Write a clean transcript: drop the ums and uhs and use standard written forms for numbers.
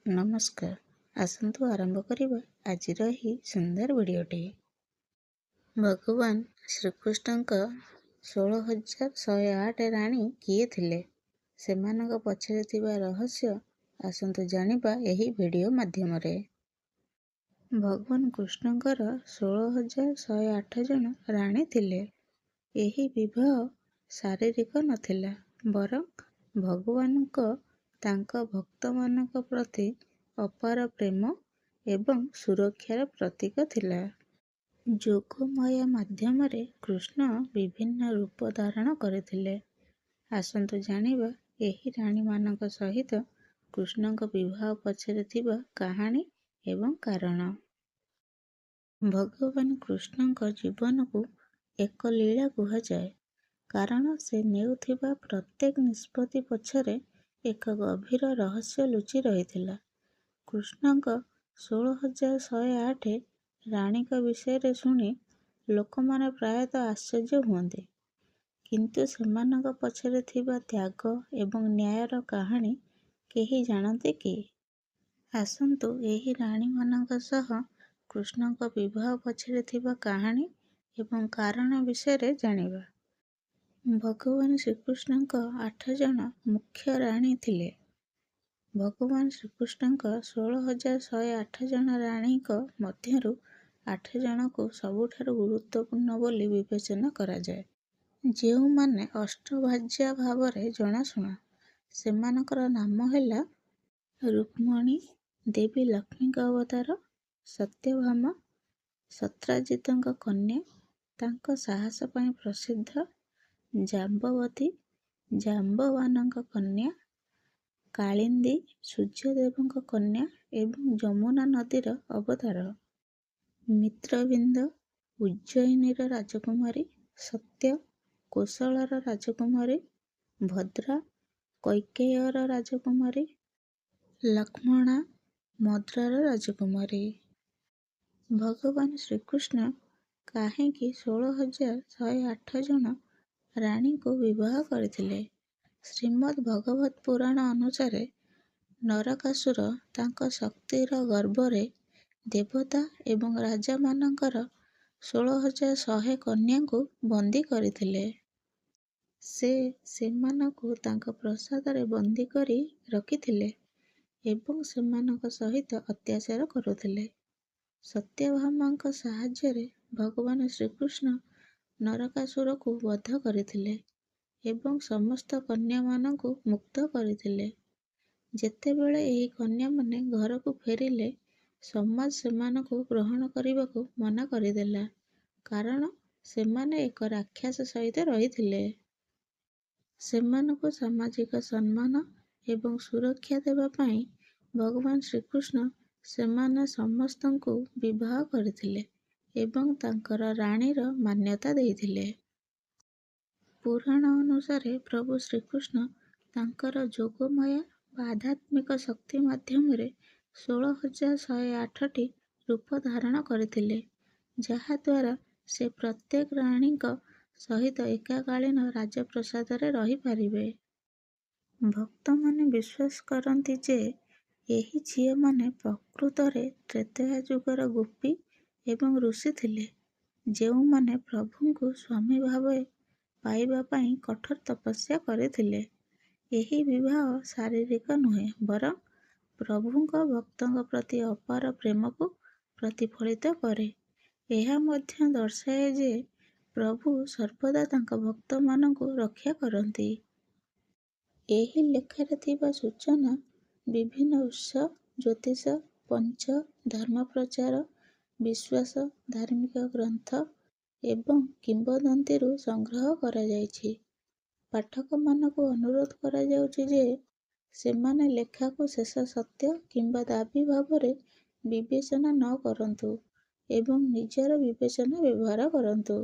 ନମସ୍କାର। ଆସନ୍ତୁ ଆରମ୍ଭ କରିବା ଆଜିର ଏହି ସୁନ୍ଦର ଭିଡ଼ିଓଟି। ଭଗବାନ ଶ୍ରୀକୃଷ୍ଣଙ୍କ 16,108 ରାଣୀ କିଏ ଥିଲେ? ସେମାନଙ୍କ ପଛରେ ଥିବା ରହସ୍ୟ ଆସନ୍ତୁ ଜାଣିବା ଏହି ଭିଡ଼ିଓ ମାଧ୍ୟମରେ। ଭଗବାନ କୃଷ୍ଣଙ୍କର 16,108 ଜଣ ରାଣୀ ଥିଲେ। ଏହି ବିବାହ ଶାରୀରିକ ନଥିଲା, ବରଂ ଭଗବାନଙ୍କ ତାଙ୍କ ଭକ୍ତମାନଙ୍କ ପ୍ରତି ଅପାର ପ୍ରେମ ଏବଂ ସୁରକ୍ଷାର ପ୍ରତୀକ ଥିଲା। ଯୋଗମାୟା ମାଧ୍ୟମରେ କୃଷ୍ଣ ବିଭିନ୍ନ ରୂପ ଧାରଣ କରିଥିଲେ। ଆସନ୍ତୁ ଜାଣିବା ଏହି ରାଣୀମାନଙ୍କ ସହିତ କୃଷ୍ଣଙ୍କ ବିବାହ ପଛରେ ଥିବା କାହାଣୀ ଏବଂ କାରଣ। ଭଗବାନ କୃଷ୍ଣଙ୍କ ଜୀବନକୁ ଏକ ଲୀଳା କୁହାଯାଏ, କାରଣ ସେ ନେଉଥିବା ପ୍ରତ୍ୟେକ ନିଷ୍ପତ୍ତି ପଛରେ ଏକ ଗଭୀର ରହସ୍ୟ ଲୁଚି ରହିଥିଲା। କୃଷ୍ଣଙ୍କ 16,108 ରାଣୀଙ୍କ ବିଷୟରେ ଶୁଣି ଲୋକମାନେ ପ୍ରାୟତଃ ଆଶ୍ଚର୍ଯ୍ୟ ହୁଅନ୍ତି, କିନ୍ତୁ ସେମାନଙ୍କ ପଛରେ ଥିବା ତ୍ୟାଗ ଏବଂ ନ୍ୟାୟର କାହାଣୀ କେହି ଜାଣନ୍ତି କି? ଆସନ୍ତୁ ଏହି ରାଣୀମାନଙ୍କ ସହ କୃଷ୍ଣଙ୍କ ବିବାହ ପଛରେ ଥିବା କାହାଣୀ ଏବଂ କାରଣ ବିଷୟରେ ଜାଣିବା। ଭଗବାନ ଶ୍ରୀକୃଷ୍ଣଙ୍କ 8 ଜଣ ମୁଖ୍ୟ ରାଣୀ ଥିଲେ। ଭଗବାନ ଶ୍ରୀକୃଷ୍ଣଙ୍କ 16,108 ଜଣ ରାଣୀଙ୍କ ମଧ୍ୟରୁ 8 ଜଣଙ୍କୁ ସବୁଠାରୁ ଗୁରୁତ୍ୱପୂର୍ଣ୍ଣ ବୋଲି ବିବେଚନା କରାଯାଏ, ଯେଉଁମାନେ ଅଷ୍ଟଭାର୍ଯ୍ୟା ଭାବରେ ଜଣାଶୁଣା। ସେମାନଙ୍କର ନାମ ହେଲା ରୁକ୍ମିଣୀ, ଦେବୀ ଲକ୍ଷ୍ମୀଙ୍କ ଅବତାର, ସତ୍ୟଭାମା, ସତ୍ରାଜିତଙ୍କ କନ୍ୟା, ତାଙ୍କ ସାହସ ପାଇଁ ପ୍ରସିଦ୍ଧ, ଜାମ୍ବବତୀ, ଜାମ୍ବବାନଙ୍କ କନ୍ୟା, କାଳିନ୍ଦୀ, ସୂର୍ଯ୍ୟଦେବଙ୍କ କନ୍ୟା ଏବଂ ଯମୁନା ନଦୀର ଅବତାର, ମିତ୍ରବିନ୍ଦ, ଉଜ୍ଜୟିନୀର ରାଜକୁମାରୀ, ସତ୍ୟ, କୋଶଳର ରାଜକୁମାରୀ, ଭଦ୍ରା, କୈକେୟୀର ରାଜକୁମାରୀ, ଲକ୍ଷ୍ମଣା, ମଦ୍ରାର ରାଜକୁମାରୀ। ଭଗବାନ ଶ୍ରୀକୃଷ୍ଣ କାହିଁକି 16,108 ଜଣ ରାଣୀଙ୍କୁ ବିବାହ କରିଥିଲେ? ଶ୍ରୀମଦ୍ ଭଗବତ ପୁରାଣ ଅନୁସାରେ ନରକାସୁର ତାଙ୍କ ଶକ୍ତିର ଗର୍ବରେ ଦେବତା ଏବଂ ରାଜାମାନଙ୍କର 16,100 କନ୍ୟାଙ୍କୁ ବନ୍ଦୀ କରିଥିଲେ। ସେ ସେମାନଙ୍କୁ ତାଙ୍କ ପ୍ରାସାଦରେ ବନ୍ଦୀ କରି ରଖିଥିଲେ ଏବଂ ସେମାନଙ୍କ ସହିତ ଅତ୍ୟାଚାର କରୁଥିଲେ। ସତ୍ୟଭାମାଙ୍କ ସାହାଯ୍ୟରେ ଭଗବାନ ଶ୍ରୀକୃଷ୍ଣ ନରକାସୁରକୁ ବଧ କରିଥିଲେ ଏବଂ ସମସ୍ତ କନ୍ୟାମାନଙ୍କୁ ମୁକ୍ତ କରିଥିଲେ। ଯେତେବେଳେ ଏହି କନ୍ୟାମାନେ ଘରକୁ ଫେରିଲେ, ସମାଜ ସେମାନଙ୍କୁ ଗ୍ରହଣ କରିବାକୁ ମନା କରିଦେଲା, କାରଣ ସେମାନେ ଏକ ରାକ୍ଷସ ସହିତ ରହିଥିଲେ। ସେମାନଙ୍କୁ ସାମାଜିକ ସମ୍ମାନ ଏବଂ ସୁରକ୍ଷା ଦେବା ପାଇଁ ଭଗବାନ ଶ୍ରୀକୃଷ୍ଣ ସେମାନେ ସମସ୍ତଙ୍କୁ ବିବାହ କରିଥିଲେ ଏବଂ ତାଙ୍କର ରାଣୀର ମାନ୍ୟତା ଦେଇଥିଲେ। ପୁରାଣ ଅନୁସାରେ ପ୍ରଭୁ ଶ୍ରୀକୃଷ୍ଣ ତାଙ୍କର ଯୋଗମାୟା ବା ଆଧ୍ୟାତ୍ମିକ ଶକ୍ତି ମାଧ୍ୟମରେ 16,108ଟି ରୂପ ଧାରଣ କରିଥିଲେ, ଯାହାଦ୍ୱାରା ସେ ପ୍ରତ୍ୟେକ ରାଣୀଙ୍କ ସହିତ ଏକକାଳୀନ ରାଜପ୍ରାସାଦରେ ରହିପାରିବେ। ଭକ୍ତମାନେ ବିଶ୍ୱାସ କରନ୍ତି ଯେ ଏହି ଝିଅମାନେ ପ୍ରକୃତରେ ତ୍ରେତୟା ଯୁଗର ଗୋପୀ ଏବଂ ଋଷି ଥିଲେ, ଯେଉଁମାନେ ପ୍ରଭୁଙ୍କୁ ସ୍ୱାମୀ ଭାବେ ପାଇବା ପାଇଁ କଠୋର ତପସ୍ୟା କରିଥିଲେ। ଏହି ବିବାହ ଶାରୀରିକ ନୁହେଁ, ବରଂ ପ୍ରଭୁଙ୍କ ଭକ୍ତଙ୍କ ପ୍ରତି ଅପାର ପ୍ରେମକୁ ପ୍ରତିଫଳିତ କରେ। ଏହା ମଧ୍ୟ ଦର୍ଶାଏ ଯେ ପ୍ରଭୁ ସର୍ବଦା ତାଙ୍କ ଭକ୍ତମାନଙ୍କୁ ରକ୍ଷା କରନ୍ତି। ଏହି ଲେଖାରେ ଥିବା ସୂଚନା ବିଭିନ୍ନ ଉତ୍ସ, ଜ୍ୟୋତିଷ, ପଞ୍ଚ, ଧର୍ମପ୍ରଚାର, ବିଶ୍ୱାସ, ଧାର୍ମିକ ଗ୍ରନ୍ଥ ଏବଂ କିମ୍ବଦନ୍ତୀରୁ ସଂଗ୍ରହ କରାଯାଇଛି। ପାଠକମାନଙ୍କୁ ଅନୁରୋଧ କରାଯାଉଛି ଯେ ସେମାନେ ଲେଖାକୁ ଶେଷ ସତ୍ୟ କିମ୍ବା ଦାବୀ ଭାବରେ ବିବେଚନା ନ କରନ୍ତୁ ଏବଂ ନିଜର ବିବେଚନା ବ୍ୟବହାର କରନ୍ତୁ।